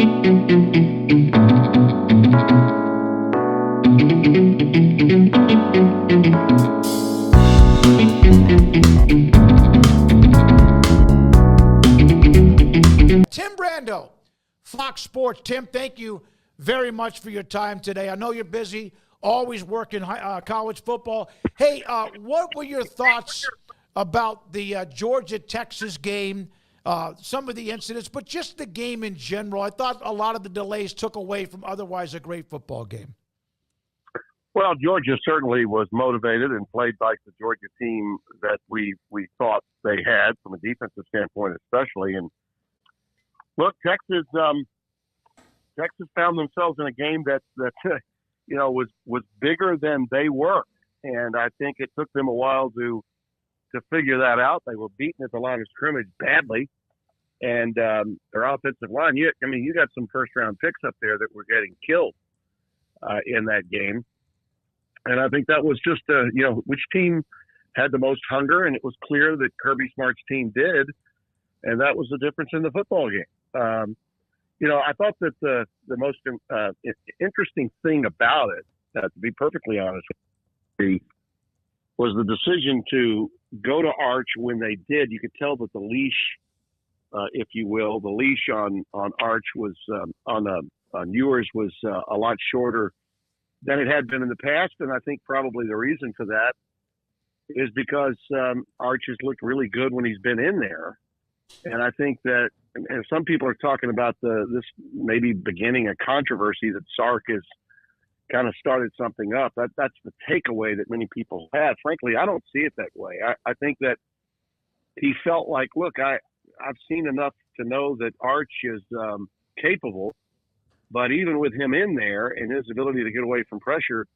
Tim Brando, Fox Sports. Tim, thank you very much for your time today. I know you're busy, always working college football. Hey, what were your thoughts about the Georgia-Texas game, some of the incidents, but just the game in general? I thought a lot of the delays took away from otherwise a great football game. Well, Georgia certainly was motivated and played like the Georgia team that we thought they had from a defensive standpoint, especially. And look, Texas found themselves in a game that was bigger than they were, and I think it took them a while to figure that out. They were beaten at the line of scrimmage badly, and their offensive line. You got some first round picks up there that were getting killed in that game. And I think that was just, which team had the most hunger, and it was clear that Kirby Smart's team did, and that was the difference in the football game. I thought that the most interesting thing about it, to be perfectly honest with you, was the decision to go to Arch when they did. You could tell that the leash, if you will, the leash on Arch was on Ewers was a lot shorter than it had been in the past. And I think probably the reason for that is because Arch has looked really good when he's been in there. And I think that, and some people are talking about this maybe beginning a controversy that Sark has kind of started something up. That's the takeaway that many people had. Frankly, I don't see it that way. I think that he felt like, look, I've seen enough to know that Arch is capable. But even with him in there and his ability to get away from pressure,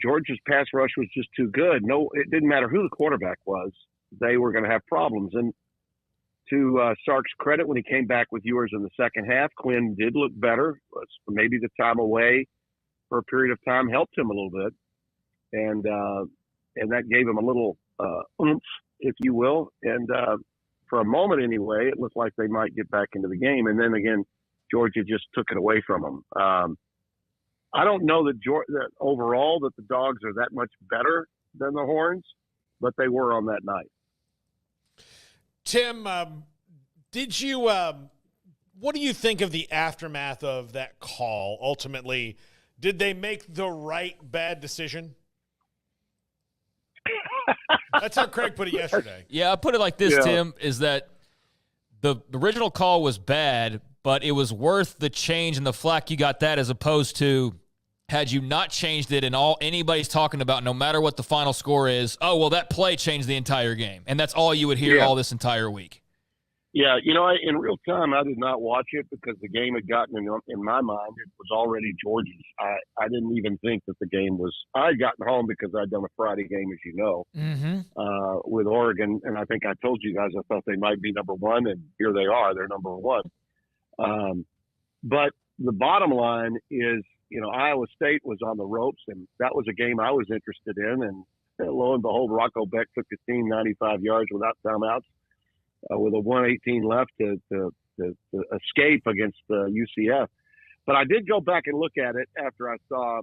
Georgia's pass rush was just too good. No, it didn't matter who the quarterback was. They were going to have problems. And to Sark's credit, when he came back with Ewers in the second half, Quinn did look better. Maybe the time away for a period of time helped him a little bit. And that gave him a little oomph, if you will. And for a moment anyway, it looked like they might get back into the game. And then again, Georgia just took it away from them. I don't know that overall that the Dogs are that much better than the Horns, but they were on that night. Tim, did you? What do you think of the aftermath of that call? Ultimately, did they make the right bad decision? That's how Craig put it yesterday. Yeah, I put it like this, Tim, is that the original call was bad, but it was worth the change and the flack you got that, as opposed to had you not changed it and all anybody's talking about, no matter what the final score is, oh, well, that play changed the entire game. And that's all you would hear all this entire week. Yeah, in real time, I did not watch it because the game had gotten in my mind. It was already Georgia's. I didn't even think that the game was – I had gotten home because I'd done a Friday game, as you know, with Oregon. And I think I told you guys I thought they might be number one, and here they are. They're number one. But the bottom line is, Iowa State was on the ropes, and that was a game I was interested in. And lo and behold, Rocco Beck took his team 95 yards without timeouts with a 1:18 left to escape against UCF. But I did go back and look at it after I saw,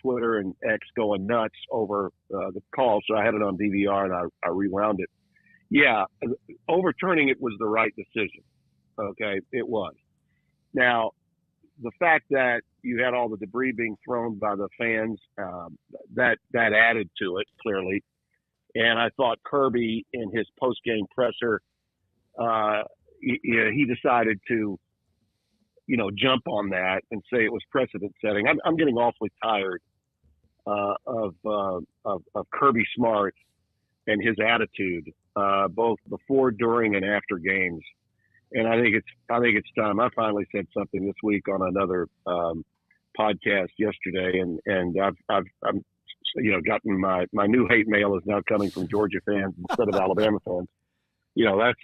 Twitter and X going nuts over the call. So I had it on DVR and I rewound it. Yeah, overturning it was the right decision. Okay, it was. Now, the fact that you had all the debris being thrown by the fans, that added to it, clearly. And I thought Kirby, in his post-game presser, he decided to, jump on that and say it was precedent-setting. I'm getting awfully tired of Kirby Smart and his attitude, both before, during, and after games. And I think it's time. I finally said something this week on another podcast yesterday, and I've gotten my new hate mail is now coming from Georgia fans instead of Alabama fans. There's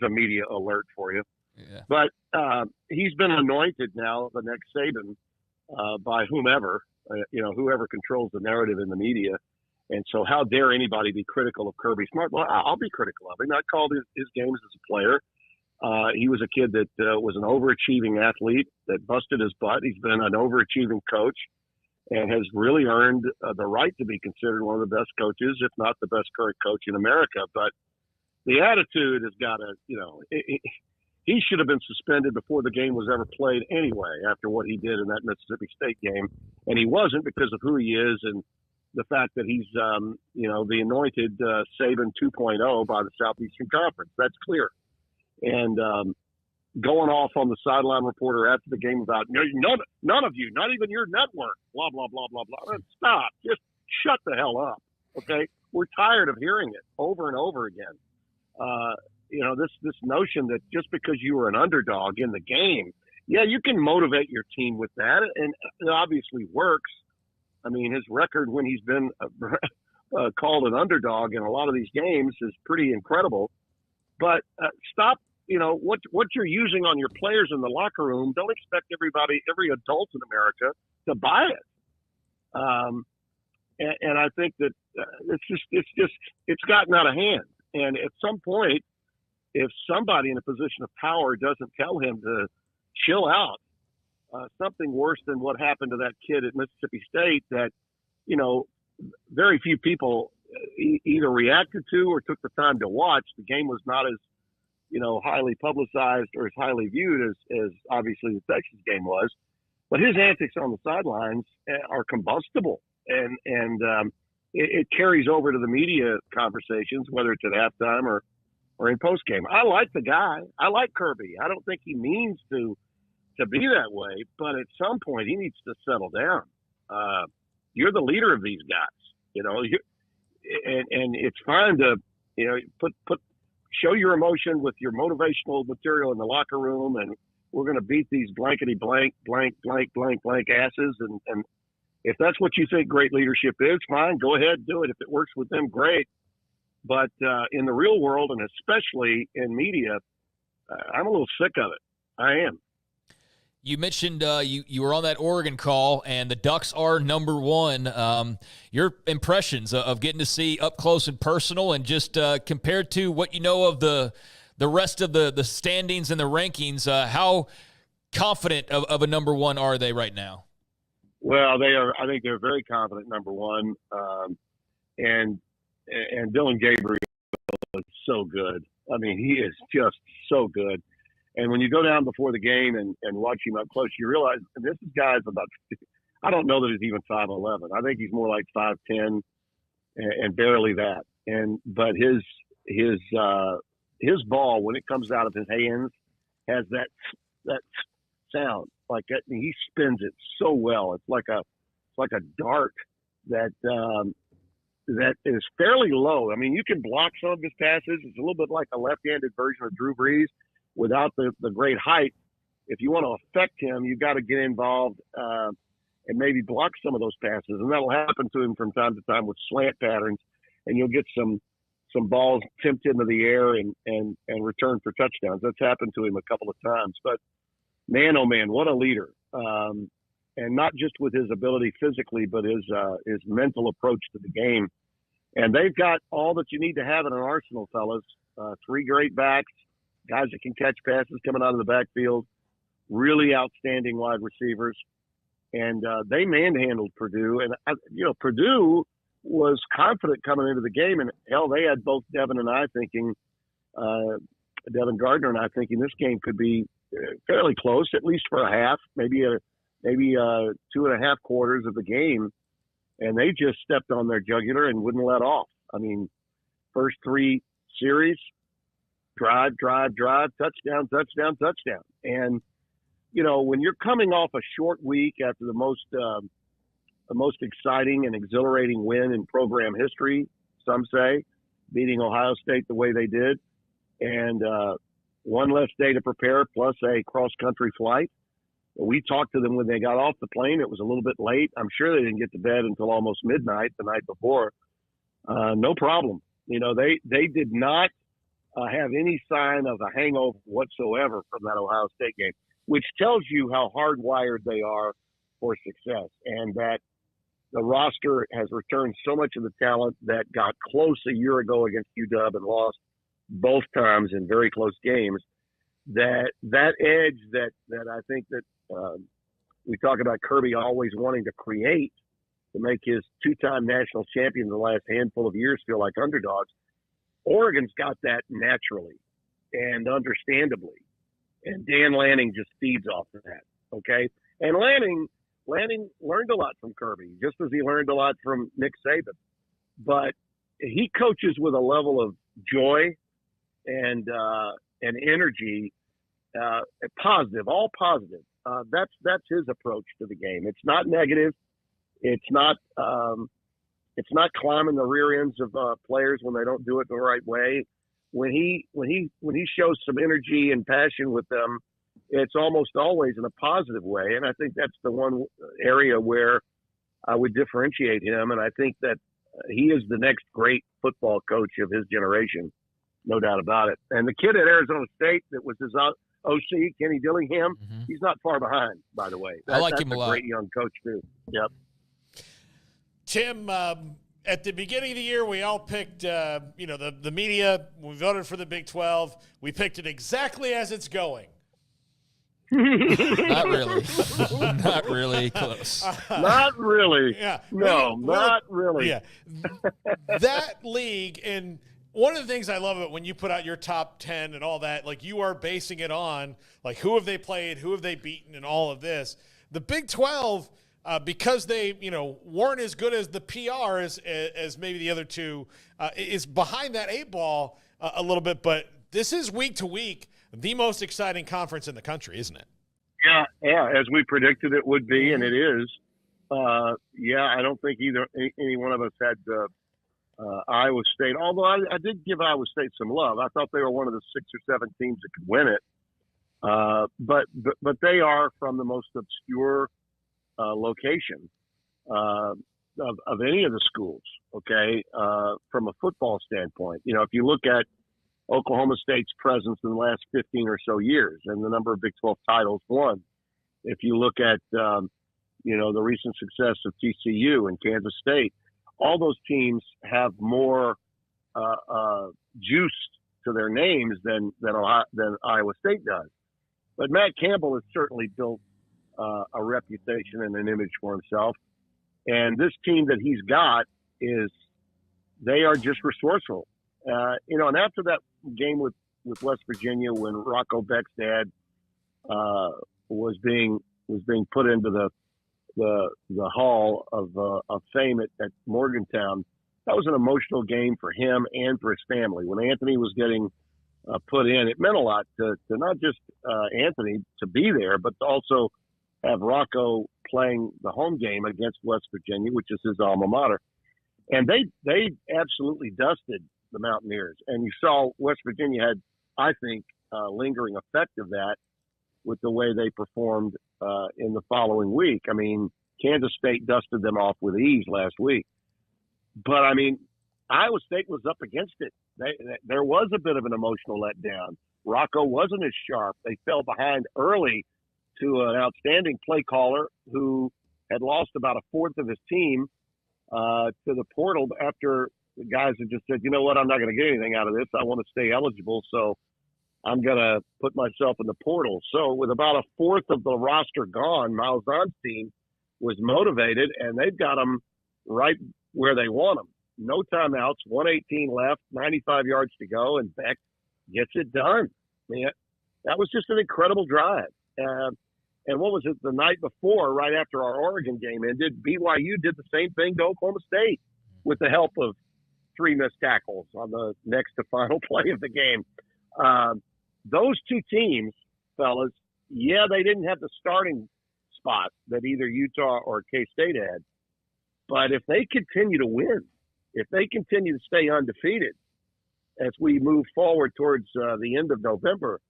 a media alert for you. Yeah. But he's been anointed now the next Saban by whomever, whoever controls the narrative in the media. And so how dare anybody be critical of Kirby Smart? Well, I'll be critical of him. I called his games as a player. He was a kid that was an overachieving athlete that busted his butt. He's been an overachieving coach and has really earned the right to be considered one of the best coaches, if not the best current coach in America. But the attitude has got to, he should have been suspended before the game was ever played anyway, after what he did in that Mississippi State game. And he wasn't, because of who he is and the fact that he's, the anointed Saban 2.0 by the Southeastern Conference. That's clear. And going off on the sideline reporter after the game about none of you, not even your network, blah, blah, blah, blah, blah. Stop. Just shut the hell up, okay? We're tired of hearing it over and over again. This notion that just because you were an underdog in the game, yeah, you can motivate your team with that, and it obviously works. I mean, his record when he's been called an underdog in a lot of these games is pretty incredible. But stop, what you're using on your players in the locker room. Don't expect every adult in America to buy it. And I think that it's gotten out of hand. And at some point, if somebody in a position of power doesn't tell him to chill out, something worse than what happened to that kid at Mississippi State that, very few people either reacted to or took the time to watch. The game was not as, highly publicized or as highly viewed as obviously the Texas game was. But his antics on the sidelines are combustible. And it carries over to the media conversations, whether it's at halftime or in postgame. I like the guy. I like Kirby. I don't think he means to be that way, but at some point he needs to settle down. You're the leader of these guys, and it's fine to, show your emotion with your motivational material in the locker room, and we're going to beat these blankety blank asses. And if that's what you think great leadership is, fine, go ahead and do it. If it works with them, great. But in the real world, and especially in media, I'm a little sick of it. I am. You mentioned you were on that Oregon call, and the Ducks are number one. Your impressions of getting to see up close and personal, and just compared to what you know of the rest of the standings and the rankings, how confident of a number one are they right now? Well, they are. I think they're very confident number one, and Dylan Gabriel is so good. I mean, he is just so good. And when you go down before the game and watch him up close, you realize this guy's about, I don't know that he's even 5'11". I think he's more like 5'10", and barely that. But his ball, when it comes out of his hands, has that sound. Like that, he spins it so well. It's like a dart that is fairly low. I mean, you can block some of his passes. It's a little bit like a left-handed version of Drew Brees, without the great height. If you want to affect him, you've got to get involved and maybe block some of those passes. And that'll happen to him from time to time with slant patterns, and you'll get some balls tipped into the air and returned for touchdowns. That's happened to him a couple of times. But man, oh man, what a leader. And not just with his ability physically, but his mental approach to the game. And they've got all that you need to have in an arsenal, fellas. 3 great backs, guys that can catch passes coming out of the backfield, really outstanding wide receivers. And they manhandled Purdue. And, Purdue was confident coming into the game. And, hell, they had both Devin Gardner and I thinking this game could be fairly close, at least for a half, maybe 2.5 quarters of the game. And they just stepped on their jugular and wouldn't let off. I mean, first 3 series, drive, touchdown. And, when you're coming off a short week after the most exciting and exhilarating win in program history, some say, beating Ohio State the way they did, and one less day to prepare plus a cross-country flight. We talked to them when they got off the plane. It was a little bit late. I'm sure they didn't get to bed until almost midnight the night before. No problem. They did not have any sign of a hangover whatsoever from that Ohio State game, which tells you how hardwired they are for success, and that the roster has returned so much of the talent that got close a year ago against UW and lost both times in very close games. that edge that I think that we talk about Kirby always wanting to create to make his two-time national champion in the last handful of years feel like underdogs. Oregon's got that naturally and understandably, and Dan Lanning just feeds off of that. Okay, and Lanning learned a lot from Kirby, just as he learned a lot from Nick Saban, but he coaches with a level of joy and energy, positive, all positive. That's his approach to the game. It's not negative. It's not climbing the rear ends of players when they don't do it the right way. When he shows some energy and passion with them, it's almost always in a positive way. And I think that's the one area where I would differentiate him. And I think that he is the next great football coach of his generation, no doubt about it. And the kid at Arizona State that was his OC, Kenny Dillingham, he's not far behind, by the way. I like him a lot. Great young coach, too. Yep. Tim, at the beginning of the year, we all picked, the media. We voted for the Big 12. We picked it exactly as it's going. Not really. Not really close. Not really. Yeah. No, not really. Yeah. That league, and one of the things I love about when you put out your top 10 and all that, like you are basing it on, like, who have they played, who have they beaten, and all of this. The Big 12, because they, weren't as good as the PR as maybe the other two, is behind that 8 ball a little bit. But this is week to week the most exciting conference in the country, isn't it? Yeah, as we predicted it would be, and it is. I don't think any one of us had Iowa State, although I did give Iowa State some love. I thought they were one of the 6 or 7 teams that could win it. But they are from the most obscure location of any of the schools, okay, from a football standpoint. If you look at Oklahoma State's presence in the last 15 or so years and the number of Big 12 titles won. If you look at, the recent success of TCU and Kansas State, all those teams have more juice to their names than Iowa State does. But Matt Campbell has certainly built a reputation and an image for himself. And this team that he's got they are just resourceful. And after that game with West Virginia, when Rocco Beck's dad was being put into the hall of fame at Morgantown, that was an emotional game for him and for his family. When Anthony was getting put in, it meant a lot to not just Anthony to be there, but to also have Rocco playing the home game against West Virginia, which is his alma mater. And they absolutely dusted the Mountaineers. And you saw West Virginia had, I think, lingering effect of that with the way they performed in the following week. I mean, Kansas State dusted them off with ease last week. But, I mean, Iowa State was up against it. There was a bit of an emotional letdown. Rocco wasn't as sharp. They fell behind early to an outstanding play caller who had lost about a fourth of his team to the portal after the guys had just said, you know what, I'm not going to get anything out of this. I want to stay eligible, so I'm going to put myself in the portal. So with about a fourth of the roster gone, Miles Zahn's team was motivated, and they've got them right where they want them. No timeouts, 118 left, 95 yards to go, and Beck gets it done. I mean, that was just an incredible drive. And what was it, the night before, right after our Oregon game ended, BYU did the same thing to Oklahoma State with the help of 3 missed tackles on the next to final play of the game. Those two teams, fellas, they didn't have the starting spot that either Utah or K-State had. But if they continue to win, if they continue to stay undefeated as we move forward towards the end of November,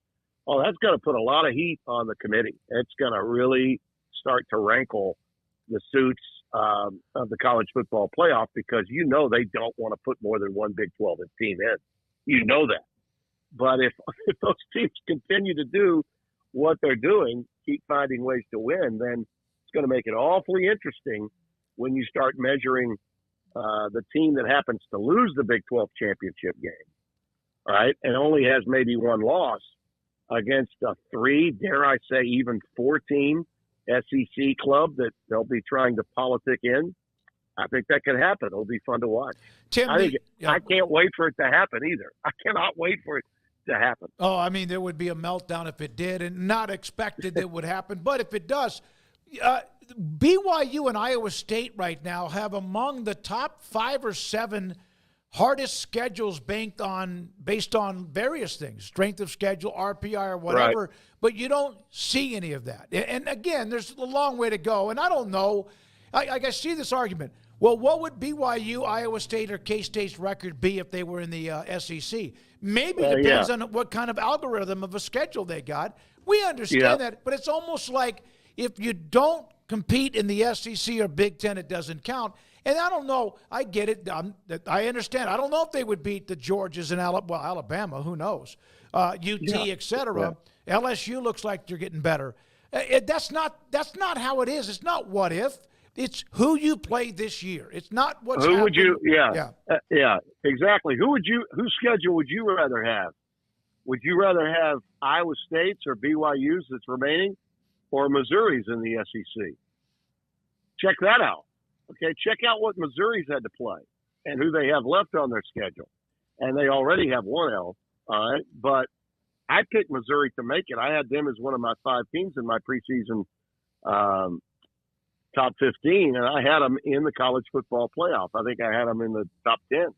that's going to put a lot of heat on the committee. It's going to really start to rankle the suits of the college football playoff because they don't want to put more than one Big 12 team in. You know that. But if those teams continue to do what they're doing, keep finding ways to win, then it's going to make it awfully interesting when you start measuring the team that happens to lose the Big 12 championship game, all right, and only has maybe one loss. against a 3, dare I say, even 4-team SEC club that they'll be trying to politic in. I think that could happen. It'll be fun to watch. Tim, I can't wait for it to happen either. I cannot wait for it to happen. Oh, I mean, there would be a meltdown if it did, and not expected that would happen. But if it does, BYU and Iowa State right now have among the top 5 or 7 hardest schedules based on various things, strength of schedule, RPI, or whatever. Right. But you don't see any of that. And again, there's a long way to go. And I don't know. I see this argument. Well, what would BYU, Iowa State, or K-State's record be if they were in the SEC? Maybe it depends on what kind of algorithm of a schedule they got. We understand that, but it's almost like if you don't compete in the SEC or Big Ten, it doesn't count. And I don't know. I get it. I understand. I don't know if they would beat the Georgias and Alabama. Who knows? UT, et cetera. Yeah. LSU looks like they're getting better. That's not how it is. It's not what if. It's who you play this year. It's not what's happening. Would you? Yeah, exactly. Whose schedule would you rather have? Would you rather have Iowa State's or BYU's that's remaining, or Missouri's in the SEC? Check that out. Okay, check out what Missouri's had to play and who they have left on their schedule. And they already have 1 L, all right? But I picked Missouri to make it. I had them as one of my 5 teams in my preseason top 15, and I had them in the college football playoff. I think I had them in the top 10.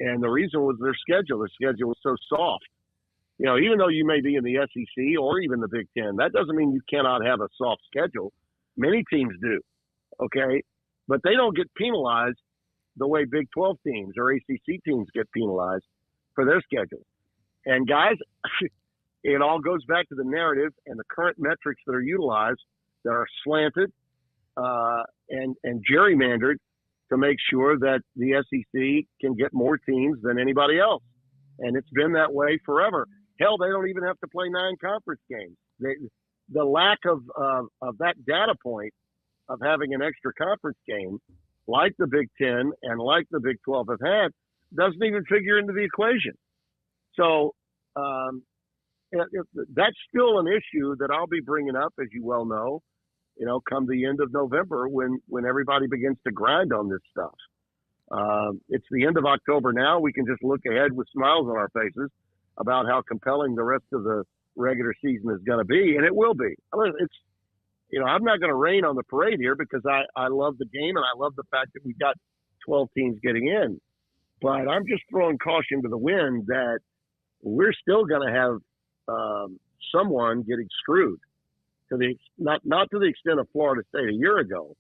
And the reason was their schedule. Their schedule was so soft. You know, even though you may be in the SEC or even the Big Ten, that doesn't mean you cannot have a soft schedule. Many teams do, okay? But they don't get penalized the way Big 12 teams or ACC teams get penalized for their schedules. And, guys, it all goes back to the narrative and the current metrics that are utilized that are slanted and gerrymandered to make sure that the SEC can get more teams than anybody else. And it's been that way forever. Hell, they don't even have to play 9 conference games. The lack of that data point of having an extra conference game, like the Big Ten and like the Big 12 have had, doesn't even figure into the equation. So that's still an issue that I'll be bringing up, as you well know, you know, come the end of November when everybody begins to grind on this stuff. It's the end of October now. We can just look ahead with smiles on our faces about how compelling the rest of the regular season is going to be, and it will be. I mean, it's, you know, I'm not going to rain on the parade here because I love the game and I love the fact that we've got 12 teams getting in. But I'm just throwing caution to the wind that we're still going to have someone getting screwed. Not to the extent of Florida State a year ago,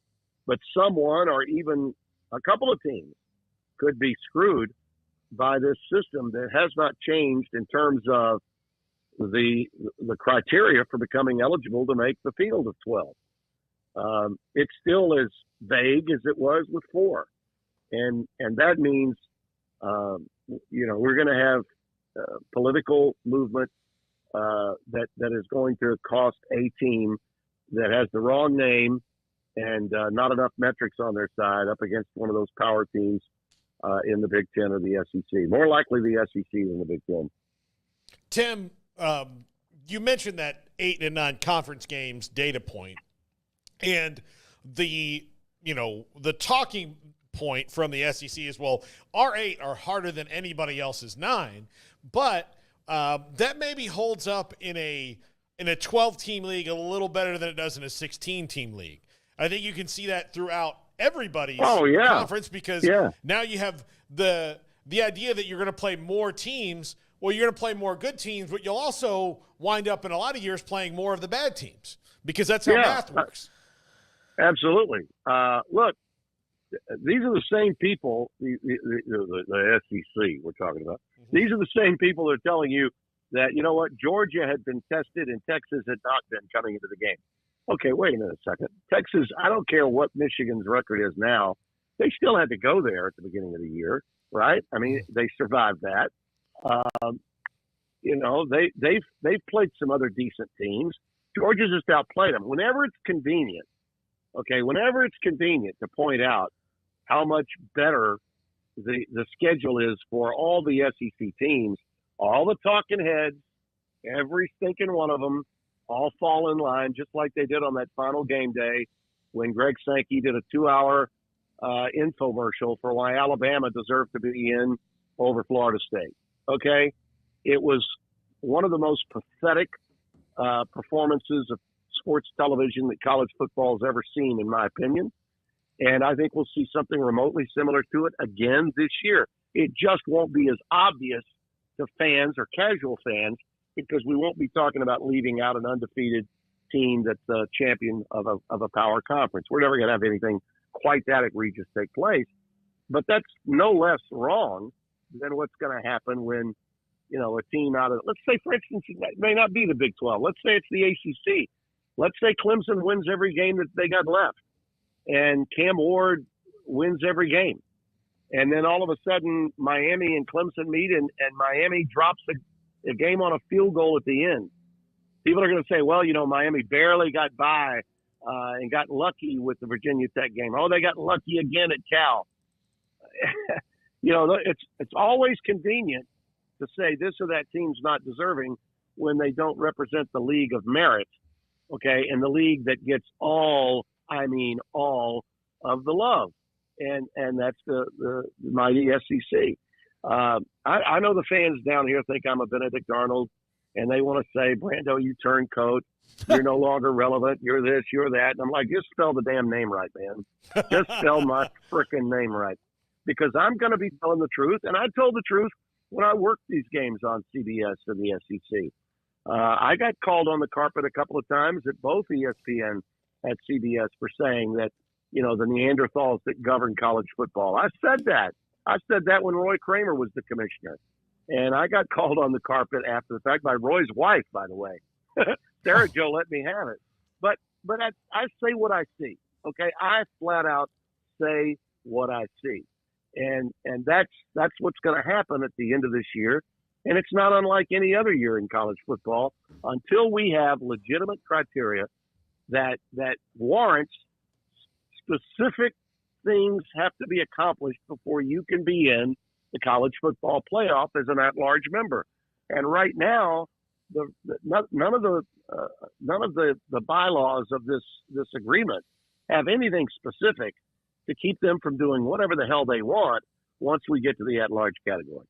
but someone or even a couple of teams could be screwed by this system that has not changed in terms of the criteria for becoming eligible to make the field of 12. It's still as vague as it was with 4, and that means you know, we're going to have political movement that is going to cost a team that has the wrong name and not enough metrics on their side up against one of those power teams in the Big Ten or the SEC. More likely the SEC than the Big Ten. Tim, you mentioned that 8 and 9 conference games data point, and the talking point from the SEC is, well, our 8 are harder than anybody else's 9, but that maybe holds up in a 12-team league a little better than it does in a 16-team league. I think you can see that throughout everybody's conference because now you have the idea that you're going to play more teams. Well, you're going to play more good teams, but you'll also wind up in a lot of years playing more of the bad teams because that's how math works. Absolutely. Look, these are the same people, the SEC we're talking about. Mm-hmm. These are the same people that are telling you that, you know what, Georgia had been tested and Texas had not been coming into the game. Okay, wait a minute a second. Texas, I don't care what Michigan's record is now. They still had to go there at the beginning of the year, right? I mean, they survived that. You know, they've played some other decent teams. Georgia's just outplayed them. Whenever it's convenient to point out how much better the schedule is for all the SEC teams, all the talking heads every stinking one of them, all fall in line, just like they did on that final game day when Greg Sankey did a 2-hour infomercial for why Alabama deserved to be in over Florida State. Okay? It was one of the most pathetic performances of sports television that college football has ever seen, in my opinion. And I think we'll see something remotely similar to it again this year. It just won't be as obvious to fans or casual fans because we won't be talking about leaving out an undefeated team that's the champion of a power conference. We're never going to have anything quite that egregious take place. But that's no less wrong than what's going to happen when, you know, a team out of, let's say, for instance, it may not be the Big 12. Let's say it's the ACC. Let's say Clemson wins every game that they got left and Cam Ward wins every game. And then all of a sudden Miami and Clemson meet and Miami drops a game on a field goal at the end. People are going to say, well, you know, Miami barely got by and got lucky with the Virginia Tech game. Oh, they got lucky again at Cal. You know, it's always convenient to say this or that team's not deserving when they don't represent the league of merit, okay, and the league that gets all of the love. And that's the mighty SEC. I know the fans down here think I'm a Benedict Arnold, and they want to say, Brando, you turncoat. You're no longer relevant. You're this, you're that. And I'm like, just spell the damn name right, man. Just spell my frickin' name right. Because I'm going to be telling the truth, and I told the truth when I worked these games on CBS and the SEC. I got called on the carpet a couple of times at both ESPN and CBS for saying that, you know, the Neanderthals that govern college football. I said that. I said that when Roy Kramer was the commissioner. And I got called on the carpet after the fact by Roy's wife, by the way. Sarah Jo let me have it. But I say what I see, okay? I flat out say what I see. And that's what's going to happen at the end of this year. And it's not unlike any other year in college football until we have legitimate criteria that warrants specific things have to be accomplished before you can be in the college football playoff as an at-large member. And right now, none of the bylaws of this agreement have anything specific to keep them from doing whatever the hell they want once we get to the at-large category.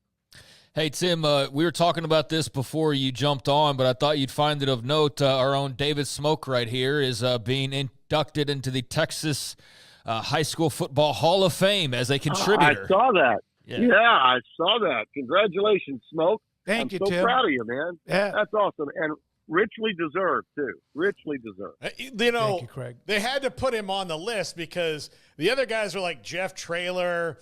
Hey, Tim, we were talking about this before you jumped on, but I thought you'd find it of note. Our own David Smoke right here is being inducted into the Texas High School Football Hall of Fame as a contributor. I saw that. Yeah, I saw that. Congratulations, Smoke. Thank you, I'm so Tim. proud of you, man. Yeah. That's awesome. And richly deserved, too. Richly deserved. You know, Thank you, Craig. They had to put him on the list because the other guys were like Jeff Traylor,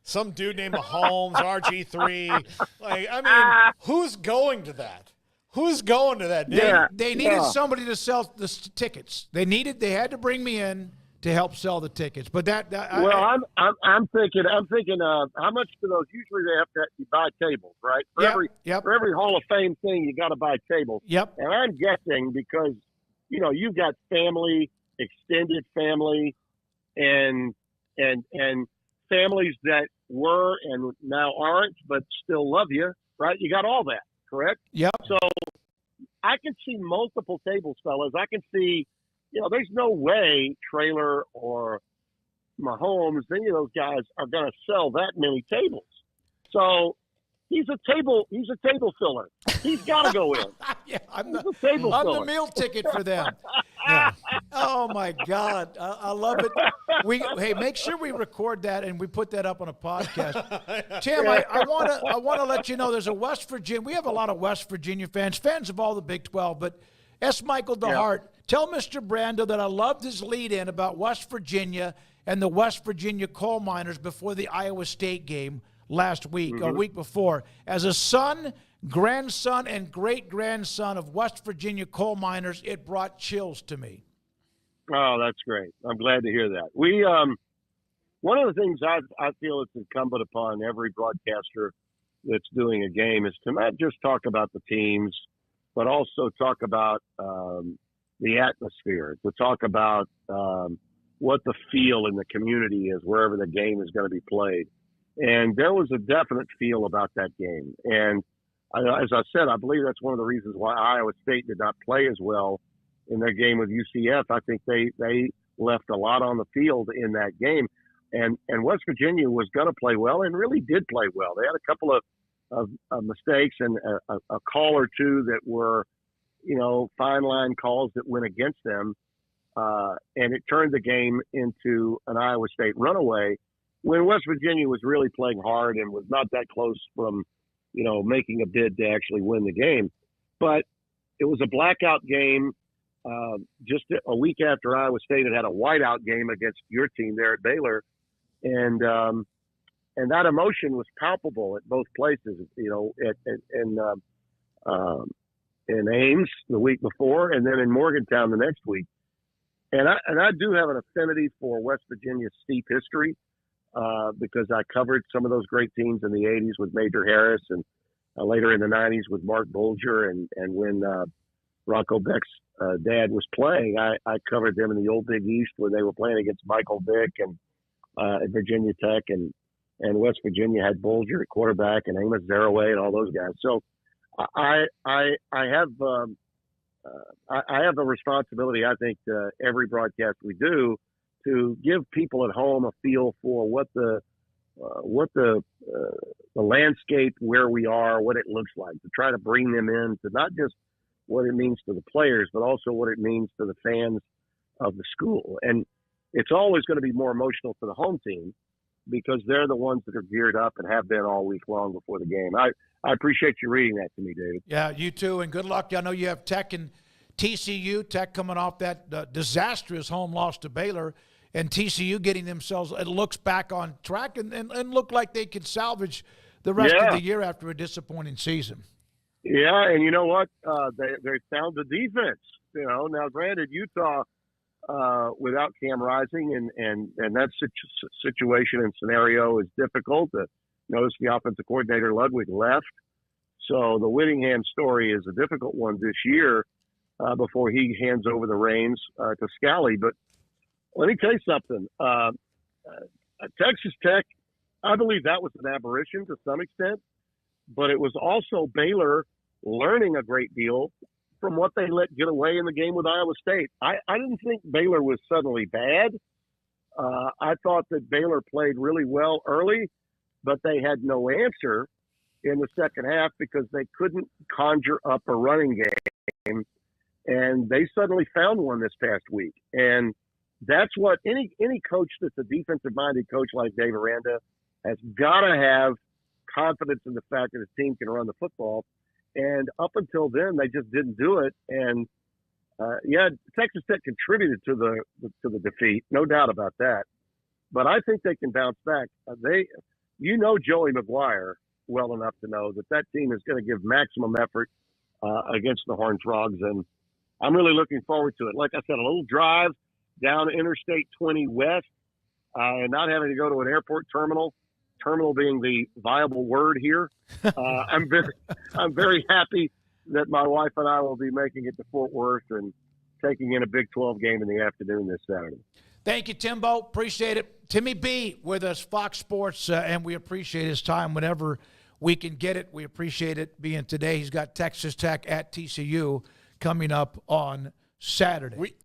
some dude named Mahomes, RG3. Like, I mean, who's going to that? Who's going to that? They needed somebody to sell the tickets. They had to bring me in to help sell the tickets. But I'm thinking how much do those usually they have to buy tables, right? For every Hall of Fame thing you got to buy tables. Yep. And I'm guessing because you know you've got family, extended family, and families that were and now aren't but still love you, right? You got all that, correct? Yep. So I can see multiple tables, fellas. I can see, you know, there's no way Traylor or Mahomes, any of those guys are going to sell that many tables. So he's a table filler. He's got to go in. Yeah, I'm the the meal ticket for them. Yeah. Oh my God, I love it. Make sure we record that and we put that up on a podcast. Tim, I want to let you know there's a West Virginia. We have a lot of West Virginia fans of all the Big 12, but S. Michael DeHart, tell Mr. Brando that I loved his lead-in about West Virginia and the West Virginia coal miners before the Iowa State game last week, a week before. As a son, grandson, and great-grandson of West Virginia coal miners, it brought chills to me. Oh, that's great. I'm glad to hear that. We one of the things I feel it's incumbent upon every broadcaster that's doing a game is to not just talk about the teams, but also talk about the atmosphere, to talk about what the feel in the community is wherever the game is going to be played. And there was a definite feel about that game. And as I said, I believe that's one of the reasons why Iowa State did not play as well in their game with UCF. I think they left a lot on the field in that game. And West Virginia was going to play well and really did play well. They had a couple of mistakes and a call or two that were, fine line calls that went against them. And it turned the game into an Iowa State runaway when West Virginia was really playing hard and was not that close from, making a bid to actually win the game. But it was a blackout game just a week after Iowa State had a whiteout game against your team there at Baylor. And that emotion was palpable at both places, in Ames the week before and then in Morgantown the next week. And I do have an affinity for West Virginia's steep history because I covered some of those great teams in the 80s with Major Harris and later in the 90s with Mark Bolger. And when Rocco Beck's dad was playing, I covered them in the old Big East when they were playing against Michael Vick and at Virginia Tech. And West Virginia had Bolger at quarterback and Amos Zaraway and all those guys. So I have a responsibility, I think, to every broadcast we do to give people at home a feel for what the landscape, where we are, what it looks like, to try to bring them in to not just what it means to the players, but also what it means to the fans of the school. And it's always going to be more emotional for the home team because they're the ones that are geared up and have been all week long before the game. I appreciate you reading that to me, David. Yeah, you too, and good luck. I know you have Tech and TCU. Tech coming off that disastrous home loss to Baylor, and TCU getting themselves, it looks back on track and look like they could salvage the rest of the year after a disappointing season. Yeah, and you know what? They found the defense. Now granted, Utah without Cam Rising and that situation and scenario is difficult. Notice the offensive coordinator Ludwig left, so the Whittingham story is a difficult one this year before he hands over the reins to Scally. But let me tell you something. Texas Tech, I believe that was an aberration to some extent, but it was also Baylor learning a great deal from what they let get away in the game with Iowa State. I didn't think Baylor was suddenly bad. I thought that Baylor played really well early, but they had no answer in the second half because they couldn't conjure up a running game. And they suddenly found one this past week. And that's what any coach that's a defensive-minded coach like Dave Aranda has got to have confidence in the fact that his team can run the football. And up until then, they just didn't do it. And Texas Tech contributed to the defeat, no doubt about that. But I think they can bounce back. Joey McGuire well enough to know that team is going to give maximum effort against the Horned Frogs, and I'm really looking forward to it. Like I said, a little drive down Interstate 20 West, and not having to go to an airport terminal being the viable word here. I'm very happy that my wife and I will be making it to Fort Worth and taking in a Big 12 game in the afternoon this Saturday. Thank you, Timbo. Appreciate it. Timmy B with us, Fox Sports, and we appreciate his time whenever we can get it. We appreciate it being today. He's got Texas Tech at TCU coming up on Saturday.